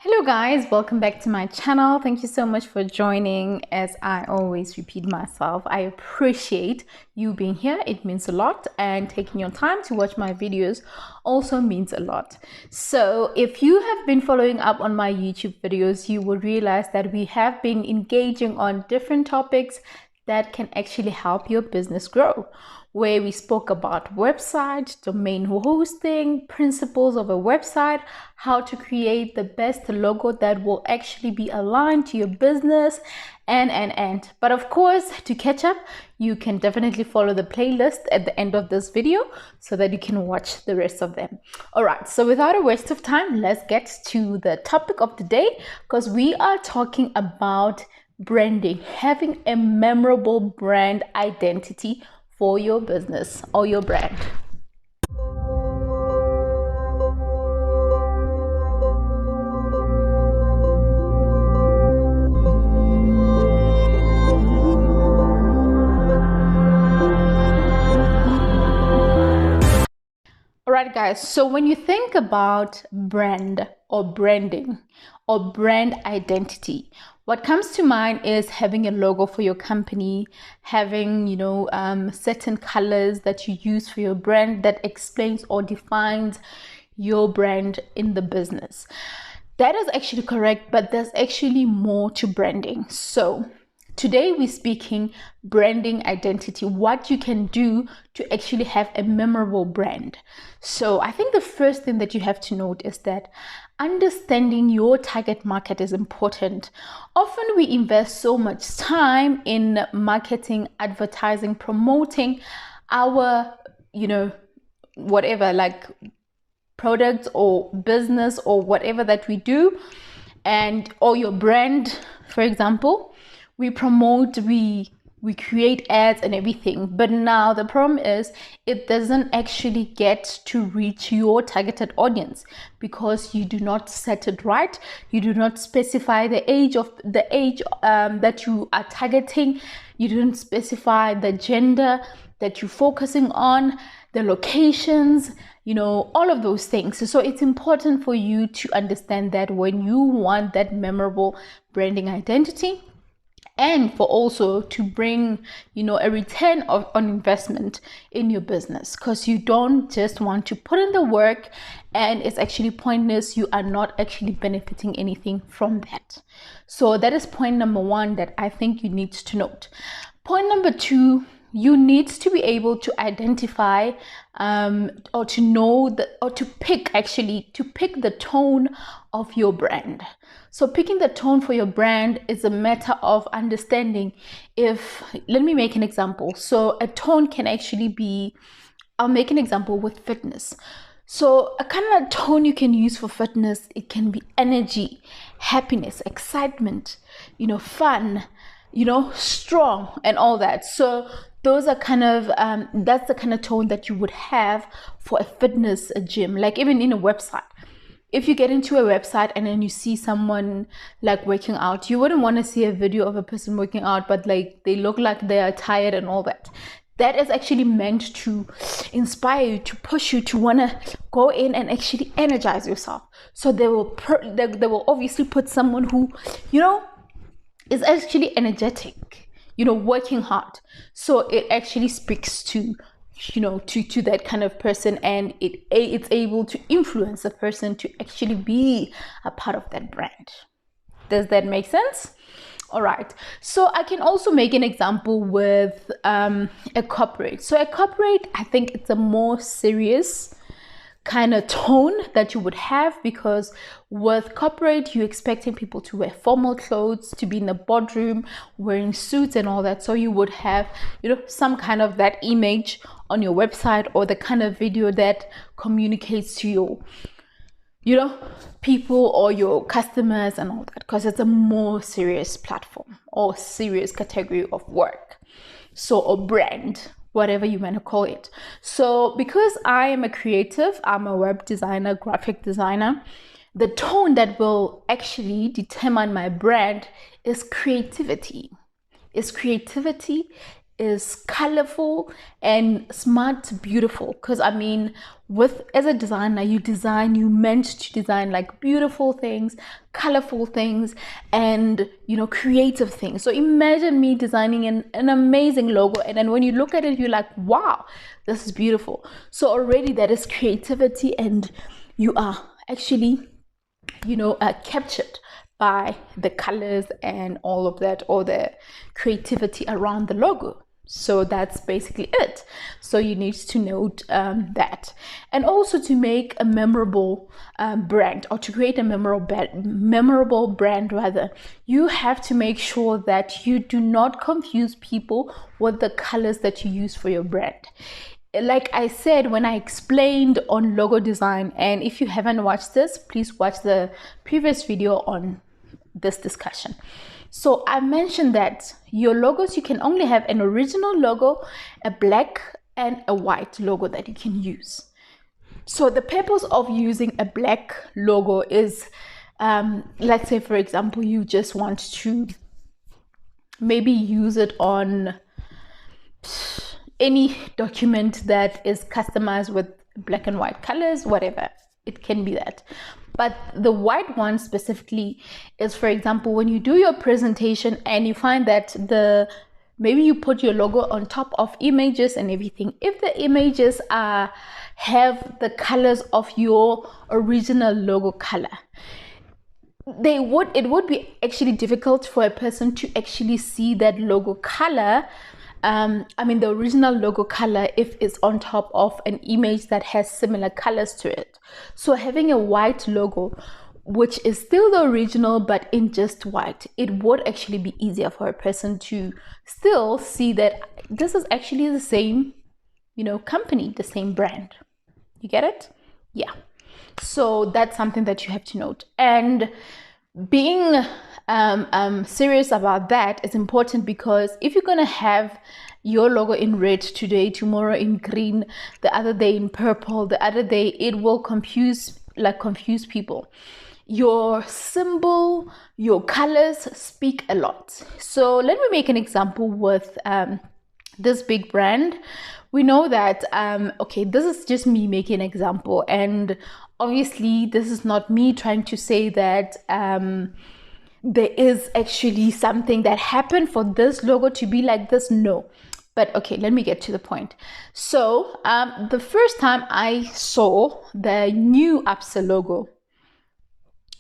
Hello guys, welcome back to my channel. Thank you so much for joining. As I always repeat myself, I appreciate you being here. It means a lot, and taking your time to watch my videos also means a lot. So if you have been following up on my YouTube videos, you will realize that we have been engaging on different topics that can actually help your business grow, where we spoke about website, domain hosting, principles of a website, how to create the best logo that will actually be aligned to your business, and. But of course, to catch up, you can definitely follow the playlist at the end of this video so that you can watch the rest of them. All right, so without a waste of time, let's get to the topic of the day, because we are talking about branding, having a memorable brand identity for your business or your brand. Alright guys, so when you think about brand or branding or brand identity, what comes to mind is having a logo for your company, having, certain colors that you use for your brand that explains or defines your brand in the business. That is actually correct, but there's actually more to branding. So today we're speaking branding identity, what you can do to actually have a memorable brand. So I think the first thing that you have to note is that understanding your target market is important. Often we invest so much time in marketing, advertising, promoting our, whatever, like products or business or whatever that we do, or your brand, for example. We promote, we create ads and everything, but now the problem is it doesn't actually get to reach your targeted audience because you do not set it right. You do not specify the age that you are targeting. You don't specify the gender that you're focusing on, the locations, all of those things. So it's important for you to understand that when you want that memorable branding identity, and for also to bring, a return on investment in your business, because you don't just want to put in the work and it's actually pointless. You are not actually benefiting anything from that. So that is point number one that I think you need to note. Point number two, you need to be able to identify or to know or to pick the tone of your brand. So picking the tone for your brand is a matter of understanding. Let me make an example. So a tone can actually be, I'll make an example with fitness. So a kind of tone you can use for fitness, it can be energy, happiness, excitement, fun, strong and all that. So those are kind of, that's the kind of tone that you would have for a fitness gym, like even in a website. If you get into a website and then you see someone like working out, you wouldn't want to see a video of a person working out, but like they look like they are tired and all that. That is actually meant to inspire you, to push you to want to go in and actually energize yourself. So they will obviously put someone who, is actually energetic, working hard. So it actually speaks to that kind of person, and it's able to influence a person to actually be a part of that brand. Does that make sense? All right. So I can also make an example with a corporate. So a corporate, I think it's a more serious kind of tone that you would have, because with corporate you're expecting people to wear formal clothes, to be in the boardroom wearing suits and all that. So you would have some kind of that image on your website, or the kind of video that communicates to your people or your customers and all that, because it's a more serious platform or serious category of work, so or brand, whatever you want to call it. So because I am a creative, I'm a web designer, graphic designer, the tone that will actually determine my brand is creativity. is colorful and smart, beautiful. Because I mean, as a designer, you meant to design like beautiful things, colorful things, and creative things. So imagine me designing an amazing logo, and then when you look at it, you're like, wow, this is beautiful. So already that is creativity, and you are actually captured by the colors and all of that, or the creativity around the logo. So that's basically it. So you need to note that. And also, to make a memorable brand, or to create a memorable brand rather, you have to make sure that you do not confuse people with the colors that you use for your brand. Like I said when I explained on logo design, and if you haven't watched this, please watch the previous video on this discussion. So I mentioned that your logos, you can only have an original logo, a black and a white logo that you can use. So the purpose of using a black logo is, let's say for example, you just want to maybe use it on any document that is customized with black and white colors, whatever, it can be that. But the white one specifically is, for example, when you do your presentation and you find that maybe you put your logo on top of images and everything. If the images have the colors of your original logo color, it would be actually difficult for a person to actually see that logo color. The original logo color, if it's on top of an image that has similar colors to it. So having a white logo, which is still the original but in just white, it would actually be easier for a person to still see that this is actually the same, company, the same brand. You get it? Yeah. So that's something that you have to note. And being serious about that is important, because if you're going to have your logo in red today, tomorrow in green, the other day in purple, the other day, it will confuse people. Your symbol, your colors speak a lot. So let me make an example with this big brand. We know that, this is just me making an example, and obviously this is not me trying to say that there is actually something that happened for this logo to be like this. No. But okay, let me get to the point. So the first time I saw the new ABSA logo,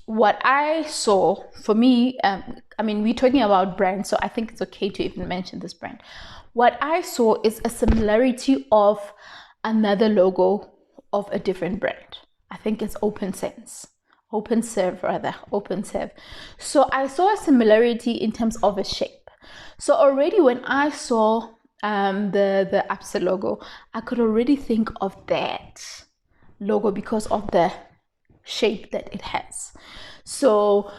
what I saw, for me, we're talking about brands, so I think it's okay to even mention this brand. What I saw is a similarity of another logo of a different brand. I think it's OpenServe. So I saw a similarity in terms of a shape. So already when I saw the ABSA logo, I could already think of that logo because of the shape that it has. So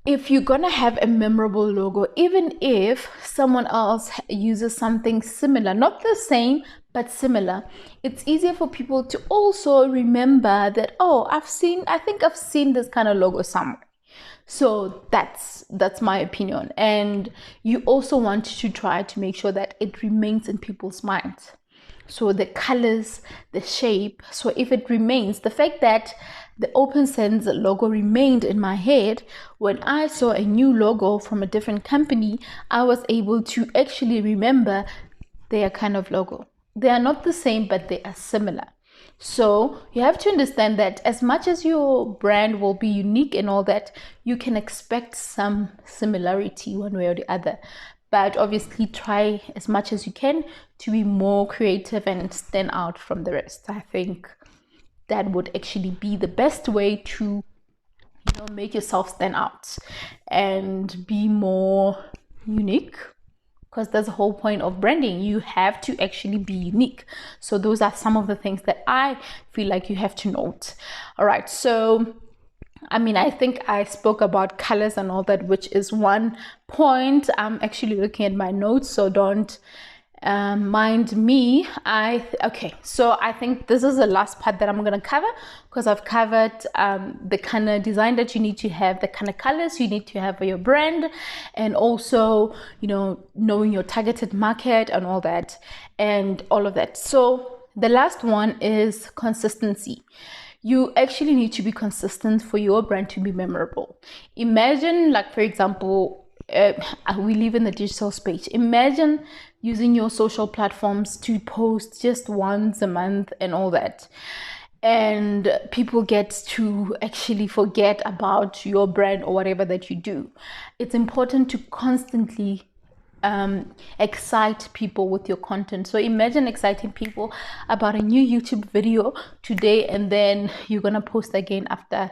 if you're gonna have a memorable logo, even if someone else uses something similar, not the same but similar, it's easier for people to also remember that, I think I've seen this kind of logo somewhere. So that's my opinion. And you also want to try to make sure that it remains in people's minds. So the colors, the shape. So if it remains, the fact that the OpenSense logo remained in my head, when I saw a new logo from a different company, I was able to actually remember their kind of logo. They are not the same, but they are similar. So you have to understand that as much as your brand will be unique and all that, you can expect some similarity one way or the other. But obviously try as much as you can to be more creative and stand out from the rest. I think that would actually be the best way to make yourself stand out and be more unique, because that's the whole point of branding. You have to actually be unique. So those are some of the things that I feel like you have to note. All right, so I think I spoke about colors and all that, which is one point. I'm actually looking at my notes, so don't Mind me, so I think this is the last part that I'm going to cover, because I've covered the kind of design that you need to have, the kind of colors you need to have for your brand, and also, you know, knowing your targeted market and all that, and all of that. So the last one is consistency. You actually need to be consistent for your brand to be memorable. Imagine, like, for example, we live in the digital space. Imagine using your social platforms to post just once a month and all that, and people get to actually forget about your brand or whatever that you do. It's important to constantly excite people with your content. So imagine exciting people about a new YouTube video today, and then you're gonna post again after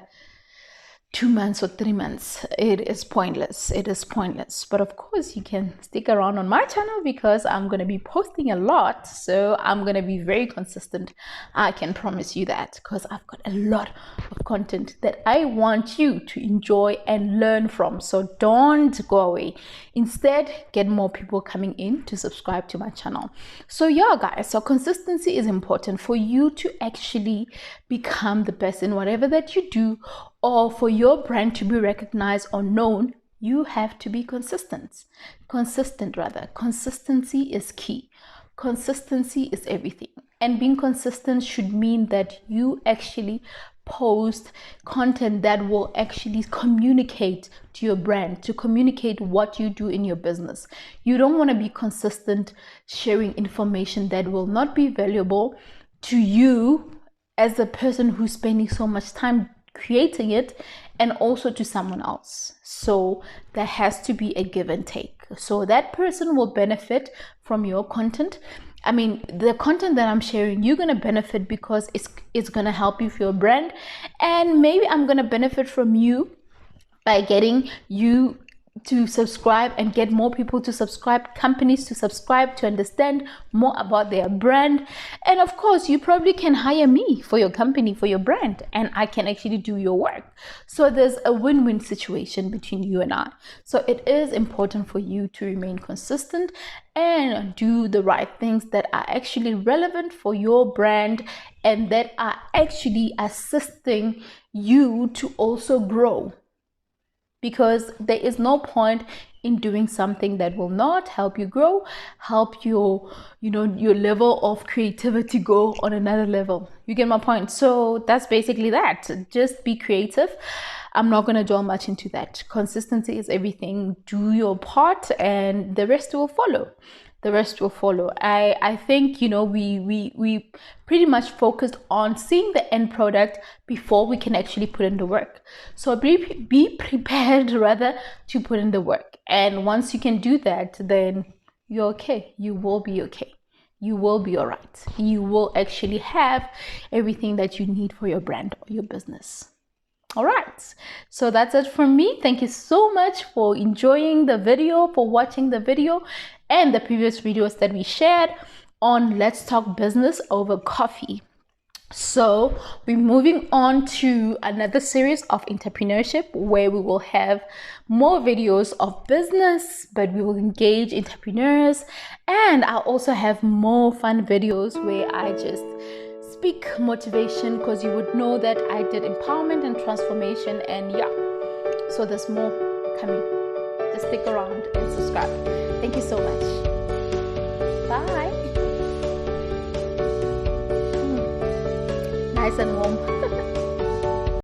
2 months or 3 months. It is pointless. It is pointless. But of course, you can stick around on my channel, because I'm going to be posting a lot. So I'm going to be very consistent. I can promise you that, because I've got a lot of content that I want you to enjoy and learn from. So don't go away. Instead, get more people coming in to subscribe to my channel. So yeah, guys, so consistency is important for you to actually become the best in whatever that you do, or for your brand to be recognized or known. You have to be consistent. Consistency is key. Consistency is everything. And being consistent should mean that you actually post content that will actually communicate to your brand, to communicate what you do in your business. You don't want to be consistent sharing information that will not be valuable to you as a person who's spending so much time creating it, and also to someone else. So there has to be a give and take. So that person will benefit from your content. I mean, the content that I'm sharing, you're going to benefit because it's going to help you for your brand. And maybe I'm going to benefit from you by getting you to subscribe and get more people to subscribe, companies to subscribe, to understand more about their brand. And of course, you probably can hire me for your company, for your brand, and I can actually do your work. So there's a win-win situation between you and I. So it is important for you to remain consistent and do the right things that are actually relevant for your brand, and that are actually assisting you to also grow. Because there is no point in doing something that will not help you grow, help your level of creativity go on another level. You get my point? So that's basically that. Just be creative. I'm not going to dwell much into that. Consistency is everything. Do your part and the rest will follow. The rest will follow. I think, we pretty much focused on seeing the end product before we can actually put in the work. So be prepared rather to put in the work. And once you can do that, then you're okay. You will be okay. You will be all right. You will actually have everything that you need for your brand or your business. All right, so that's it from me. Thank you so much for enjoying the video, for watching the video and the previous videos that we shared on Let's Talk Business Over Coffee. So we're moving on to another series of entrepreneurship, where we will have more videos of business, but we will engage entrepreneurs, and I'll also have more fun videos where I just speak motivation, because you would know that I did empowerment and transformation, and yeah, so there's more coming. Just stick around and subscribe. Thank you so much. Bye. Nice and warm.